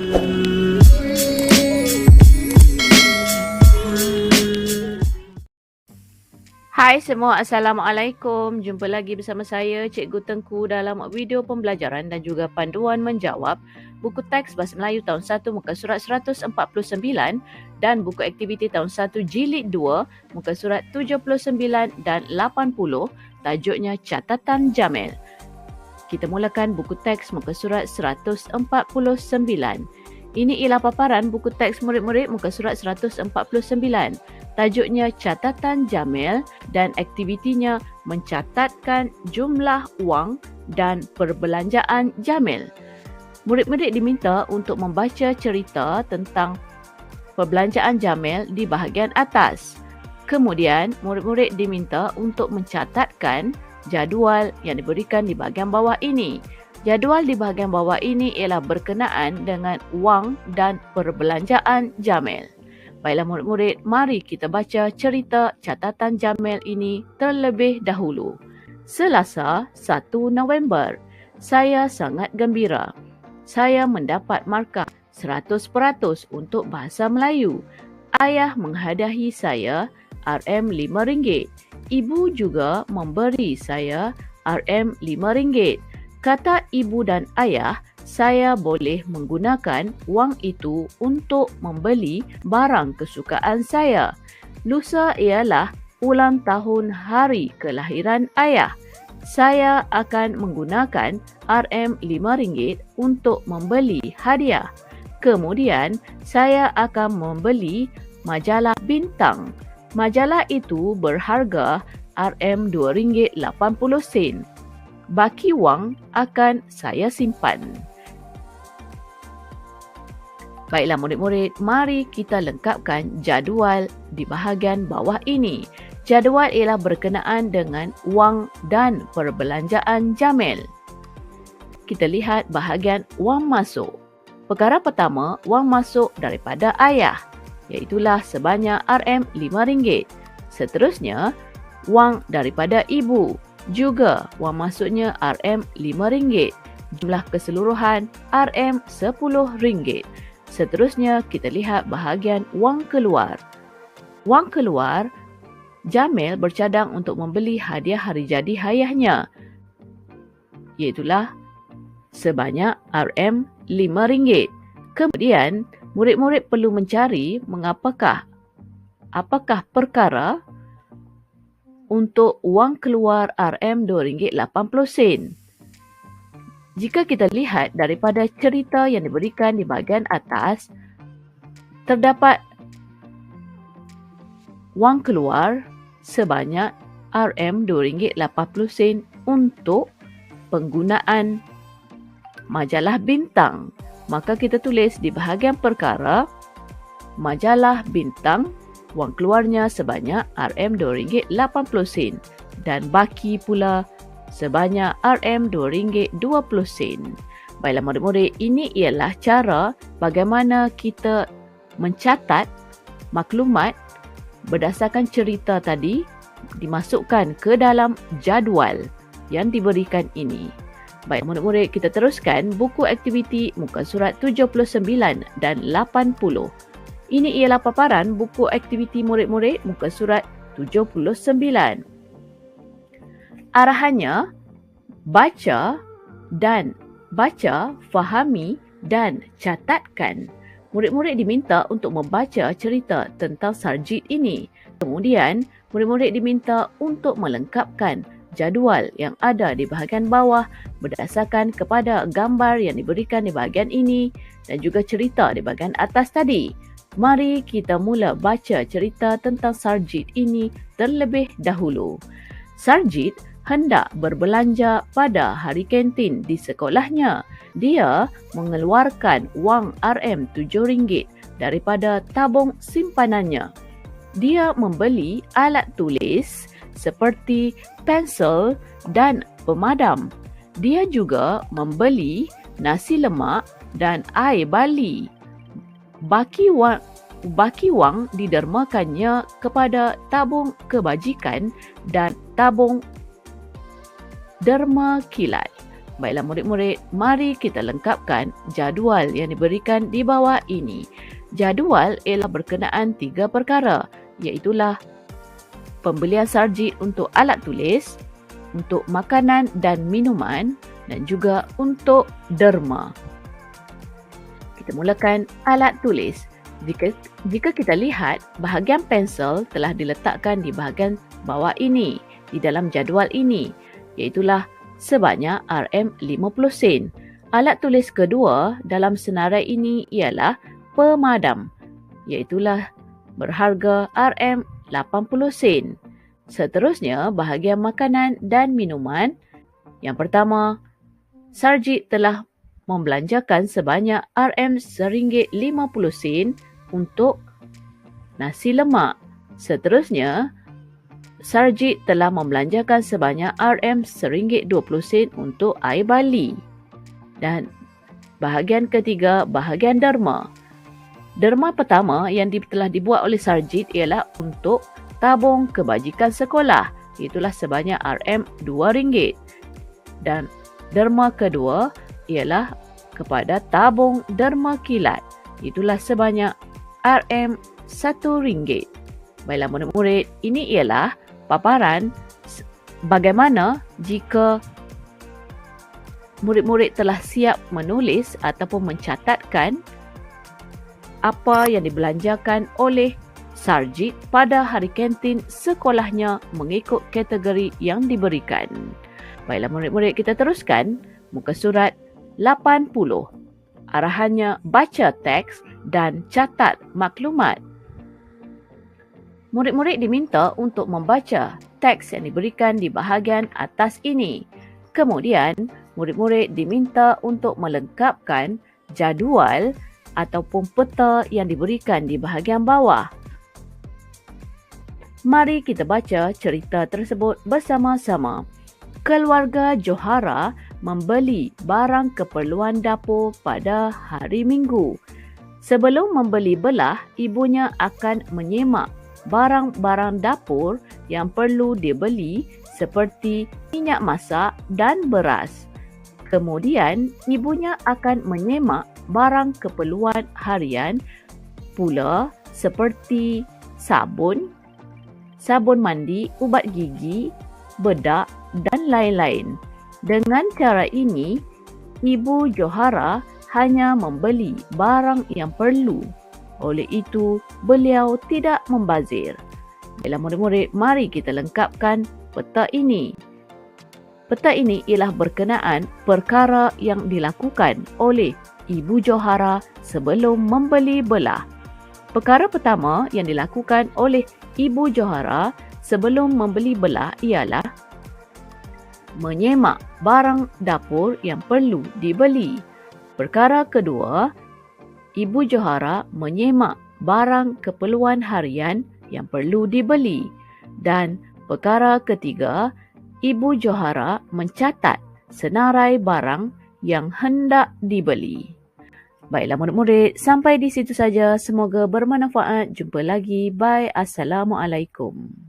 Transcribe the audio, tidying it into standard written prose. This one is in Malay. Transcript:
Hai semua, Assalamualaikum. Jumpa lagi bersama saya, Cikgu Tengku dalam video pembelajaran dan juga panduan menjawab buku teks Bahasa Melayu tahun 1 muka surat 149 dan buku aktiviti tahun 1 jilid 2 muka surat 79 dan 80, tajuknya Catatan Jamil. Kita mulakan buku teks muka surat 149. Ini ialah paparan buku teks murid-murid muka surat 149. Tajuknya Catatan Jamil dan aktivitinya mencatatkan jumlah wang dan perbelanjaan Jamil. Murid-murid diminta untuk membaca cerita tentang perbelanjaan Jamil di bahagian atas. Kemudian, murid-murid diminta untuk mencatatkan jadual yang diberikan di bahagian bawah ini. Jadual di bahagian bawah ini ialah berkenaan dengan wang dan perbelanjaan Jamil. Baiklah murid-murid, mari kita baca cerita catatan Jamil ini terlebih dahulu. Selasa, 1 November. Saya sangat gembira. Saya mendapat markah 100% untuk bahasa Melayu. Ayah menghadiahi saya RM5. Ibu juga memberi saya RM5. Kata ibu dan ayah, saya boleh menggunakan wang itu untuk membeli barang kesukaan saya. Lusa ialah ulang tahun hari kelahiran ayah. Saya akan menggunakan RM5 untuk membeli hadiah. Kemudian, saya akan membeli majalah Bintang. Majalah itu berharga RM2.80. Baki wang akan saya simpan. Baiklah murid-murid, mari kita lengkapkan jadual di bahagian bawah ini. Jadual ialah berkenaan dengan wang dan perbelanjaan Jamil. Kita lihat bahagian wang masuk. Perkara pertama, wang masuk daripada ayah, iaitulah sebanyak RM5. Seterusnya, wang daripada ibu. Juga wang masuknya RM5. Jumlah keseluruhan RM10. Seterusnya kita lihat bahagian wang keluar. Wang keluar, Jamil bercadang untuk membeli hadiah hari jadi ayahnya, iaitulah sebanyak RM5. Kemudian murid-murid perlu mencari apakah perkara untuk wang keluar RM2.80. Jika kita lihat daripada cerita yang diberikan di bahagian atas, terdapat wang keluar sebanyak RM2.80 untuk penggunaan majalah Bintang. Maka kita tulis di bahagian perkara, majalah Bintang, wang keluarnya sebanyak RM2.80 dan baki pula sebanyak RM2.20. Baiklah murid-murid, ini ialah cara bagaimana kita mencatat maklumat berdasarkan cerita tadi dimasukkan ke dalam jadual yang diberikan ini. Baik murid-murid, kita teruskan buku aktiviti muka surat 79 dan 80. Ini ialah paparan buku aktiviti murid-murid muka surat 79. Arahannya, baca, fahami dan catatkan. Murid-murid diminta untuk membaca cerita tentang Sarjit ini. Kemudian, murid-murid diminta untuk melengkapkan jadual yang ada di bahagian bawah berdasarkan kepada gambar yang diberikan di bahagian ini dan juga cerita di bahagian atas tadi. Mari kita mula baca cerita tentang Sarjit ini terlebih dahulu. Sarjit hendak berbelanja pada hari kantin di sekolahnya. Dia mengeluarkan wang RM7 daripada tabung simpanannya. Dia membeli alat tulis seperti pensel dan pemadam. Dia juga membeli nasi lemak dan air bali. Baki wang didermakannya kepada tabung kebajikan dan tabung derma kilat. Baiklah murid-murid, mari kita lengkapkan jadual yang diberikan di bawah ini. Jadual ialah berkenaan 3 perkara, iaitulah pembelian sarjit untuk alat tulis, untuk makanan dan minuman dan juga untuk derma. Kita mulakan alat tulis. Jika kita lihat, bahagian pensel telah diletakkan di bahagian bawah ini, di dalam jadual ini, iaitulah sebanyak RM50 sen. Alat tulis kedua dalam senarai ini ialah pemadam, iaitulah berharga RM80 sen. Seterusnya, bahagian makanan dan minuman. Yang pertama, sarjit telah membelanjakan sebanyak RM1.50 untuk nasi lemak. Seterusnya, sarjit telah membelanjakan sebanyak RM1.20 untuk air bali. Dan bahagian ketiga, bahagian derma. Derma pertama yang telah dibuat oleh sarjit ialah untuk tabung kebajikan sekolah. Itulah sebanyak RM2. Dan derma kedua ialah kepada tabung derma kilat. Itulah sebanyak RM1. Baiklah murid-murid, ini ialah paparan bagaimana jika murid-murid telah siap menulis ataupun mencatatkan apa yang dibelanjakan oleh sarjit pada hari kantin sekolahnya mengikut kategori yang diberikan. Baiklah murid-murid, kita teruskan muka surat 80. Arahannya baca teks dan catat maklumat. Murid-murid diminta untuk membaca teks yang diberikan di bahagian atas ini. Kemudian, murid-murid diminta untuk melengkapkan jadual ataupun peta yang diberikan di bahagian bawah. Mari kita baca cerita tersebut bersama-sama. Keluarga Johara membeli barang keperluan dapur pada hari Minggu. Sebelum membeli belah, ibunya akan menyemak barang-barang dapur yang perlu dibeli seperti minyak masak dan beras. Kemudian, ibunya akan menyemak barang keperluan harian pula seperti sabun, sabun mandi, ubat gigi, bedak dan lain-lain. Dengan cara ini, Ibu Johara hanya membeli barang yang perlu. Oleh itu, beliau tidak membazir. Baiklah murid-murid, mari kita lengkapkan peta ini. Peta ini ialah berkenaan perkara yang dilakukan oleh Ibu Johara sebelum membeli belah. Perkara pertama yang dilakukan oleh Ibu Johara sebelum membeli belah ialah menyemak barang dapur yang perlu dibeli. Perkara kedua, Ibu Johara menyemak barang keperluan harian yang perlu dibeli. Dan perkara ketiga, Ibu Johara mencatat senarai barang yang hendak dibeli. Baiklah murid-murid, sampai di situ saja. Semoga bermanfaat. Jumpa lagi. Bye. Assalamualaikum.